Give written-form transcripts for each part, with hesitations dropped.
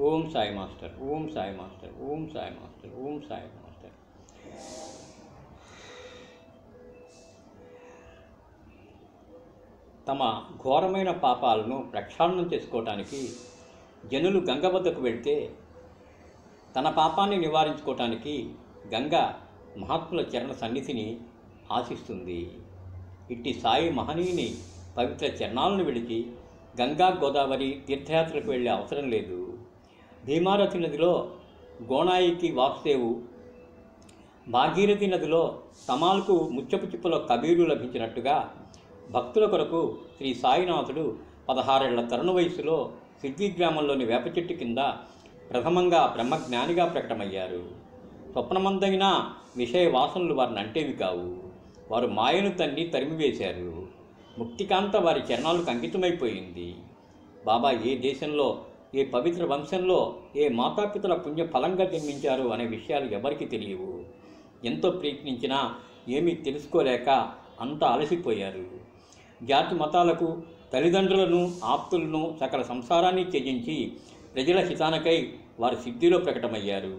Om Sai master, Om Sai master, Om Sai master, Om Sai master. తమ ఘోరమైన పాపాలను ప్రక్షాళనం చేసుకోవటానికి జనులు గంగ వద్దకు వెళ్తే తన పాపాన్ని నివారించుకోవటానికి గంగ మహాత్ముల చరణ సన్నిధిని ఆశిస్తుంది. ఇట్టి సాయి మహనీయుని పవిత్ర చరణాలను విడిచి గంగా గోదావరి తీర్థయాత్రకు వెళ్ళే అవసరం లేదు. భీమారథి నదిలో గోనాయికి వాసుదేవు, భాగీరథి నదిలో తమాల్కు ముచ్చపు చిప్పలో కబీరు లభించినట్టుగా భక్తుల కొరకు శ్రీ సాయినాథుడు 16 ఏళ్ల తరుణ వయసులో సిద్ధి గ్రామంలోని వేప చెట్టు కింద ప్రథమంగా బ్రహ్మజ్ఞానిగా ప్రకటమయ్యారు. స్వప్నమందైన విషయ వాసనలు వారిని అంటేవి కావు. వారు మాయను తరిమివేశారు. ముక్తికాంత వారి చరణాలకు అంకితమైపోయింది. బాబా ఏ దేశంలో, ఏ పవిత్ర వంశంలో, ఏ మాతాపితల పుణ్య ఫలంగా జన్మించారు అనే విషయాలు ఎవరికి తెలియవు. ఎంతో ప్రయత్నించినా ఏమీ తెలుసుకోలేక అంతా అలసిపోయారు. జాతి మతాలకు, తల్లిదండ్రులను, ఆప్తులను, సకల సంసారాన్ని త్యజించి ప్రజల హితానకై వారు సిద్ధిలో ప్రకటమయ్యారు.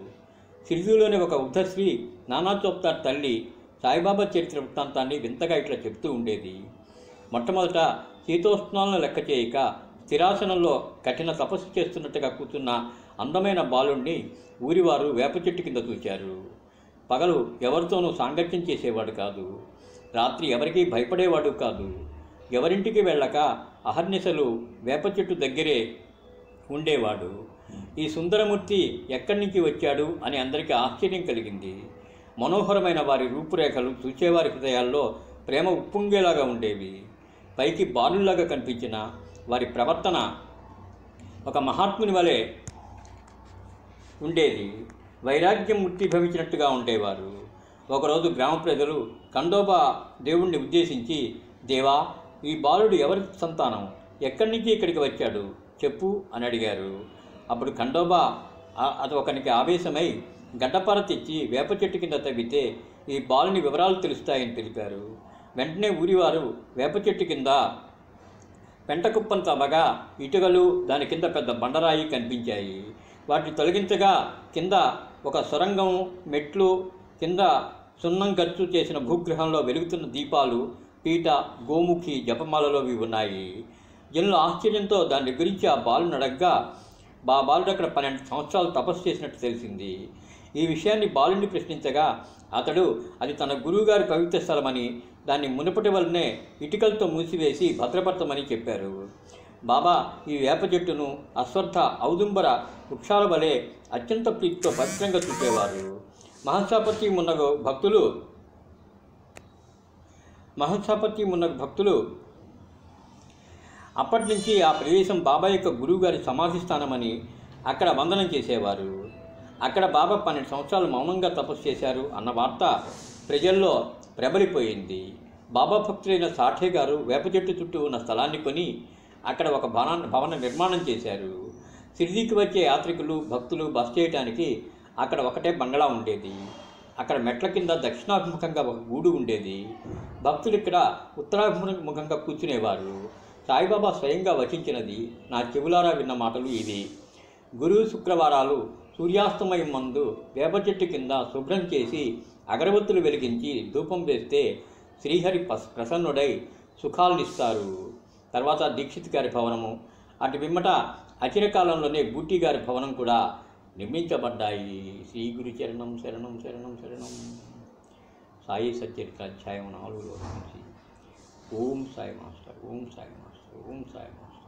సిద్ధిలోని ఒక ఉద్ధశ్రీ నానా చోప్తార్ తల్లి సాయిబాబా చరిత్ర వృత్తాంతాన్ని వింతగా ఇట్లా చెప్తూ ఉండేది. మొట్టమొదట శీతోష్ణాలను లెక్క చేయక స్థిరాసనంలో కఠిన తపస్సు చేస్తున్నట్టుగా కూర్చున్న అందమైన బాలుణ్ణి ఊరివారు వేప చెట్టు కింద చూచారు. పగలు ఎవరితోనూ సాంగత్యం చేసేవాడు కాదు. రాత్రి ఎవరికీ భయపడేవాడు కాదు. ఎవరింటికి వెళ్ళక అహర్నిశలు వేప చెట్టు దగ్గరే ఉండేవాడు. ఈ సుందరమూర్తి ఎక్కడి నుంచి వచ్చాడు అని అందరికీ ఆశ్చర్యం కలిగింది. మనోహరమైన వారి రూపురేఖలు చూచేవారి హృదయాల్లో ప్రేమ ఉప్పొంగేలాగా ఉండేవి. పైకి బాలుల్లాగా కనిపించిన వారి ప్రవర్తన ఒక మహాత్ముని వలె ఉండేది. వైరాగ్యం ముక్తిభవించినట్టుగా ఉండేవారు. ఒకరోజు గ్రామ ప్రజలు ఖండోబా దేవుణ్ణి ఉద్దేశించి, దేవా, ఈ బాలుడు ఎవరి సంతానం, ఎక్కడి నుంచి ఇక్కడికి వచ్చాడు చెప్పు అని అడిగారు. అప్పుడు ఖండోబా ఒకనికి ఆవేశమై గడ్డపార తెచ్చి వేప చెట్టు కింద తవ్వితే ఈ బాలుని వివరాలు తెలుస్తాయని తెలిపారు. వెంటనే ఊరివారు వేప చెట్టు కింద పెంటకుప్పను తవ్వగా ఇటుకలు, దాని కింద పెద్ద బండరాయి కనిపించాయి. వాటిని తొలగించగా కింద ఒక సొరంగం, మెట్లు, కింద సున్నం ఖర్చు చేసిన భూగృహంలో వెలుగుతున్న దీపాలు, పీట, గోముఖి జపమాలలోవి ఉన్నాయి. జనులు ఆశ్చర్యంతో దాని గురించి ఆ బాలుని అడగ్గా బాలుడు అక్కడ 12 సంవత్సరాలు తపస్సు చేసినట్టు తెలిసింది. ఈ విషయాన్ని బాలుని ప్రశ్నించగా అతడు అది తన గురువుగారి పవిత్ర స్థలమని, దాన్ని మునుపటి వల్లనే ఇటుకలతో మూసివేసి భద్రపరచమని చెప్పారు. బాబా ఈ వేప చెట్టును అశ్వత్థ, ఔదుంబర వృక్షాల వలె అత్యంత ప్రీతితో పవిత్రంగా చూపేవారు. మహత్సాపత్యం ఉన్న భక్తులు అప్పటి నుంచి ఆ ప్రదేశం బాబా యొక్క గురువుగారి సమాధి స్థానమని అక్కడ వందనం చేసేవారు. అక్కడ బాబా 12 సంవత్సరాలు మౌనంగా తపస్సు చేశారు అన్న వార్త ప్రజల్లో ప్రబలిపోయింది. బాబా భక్తులైన సాఠే గారు వేప చెట్టు చుట్టూ ఉన్న స్థలాన్ని కొని అక్కడ ఒక భవన నిర్మాణం చేశారు. షిరిడీకి వచ్చే యాత్రికులు, భక్తులు బస చేయడానికి అక్కడ ఒకటే బంగళా ఉండేది. అక్కడ మెట్ల కింద దక్షిణాభిముఖంగా ఒక గూడు ఉండేది. భక్తులు ఇక్కడ ఉత్తరాభిముఖంగా కూర్చునేవారు. సాయిబాబా స్వయంగా వచించినది నా చెవులారా విన్న మాటలు ఇవి. గురు శుక్రవారాలు సూర్యాస్తమయం మందు వేప చెట్టు కింద శుభ్రం చేసి అగరబత్తులు వెలిగించి ధూపం వేస్తే శ్రీహరి ప్రసన్నుడై సుఖాలనిస్తారు. తర్వాత దీక్షిత్ గారి భవనము, అటు పిమ్మట అచిరకాలంలోనే బూటీ గారి భవనం కూడా నిర్మించబడ్డాయి. శ్రీ గురు చరణం శరణం శరణం శరణం. సాయి సచ్చరిత్ర అధ్యాయం 4లో నుంచి. Om Sai master, Om Sai master, Om Sai master.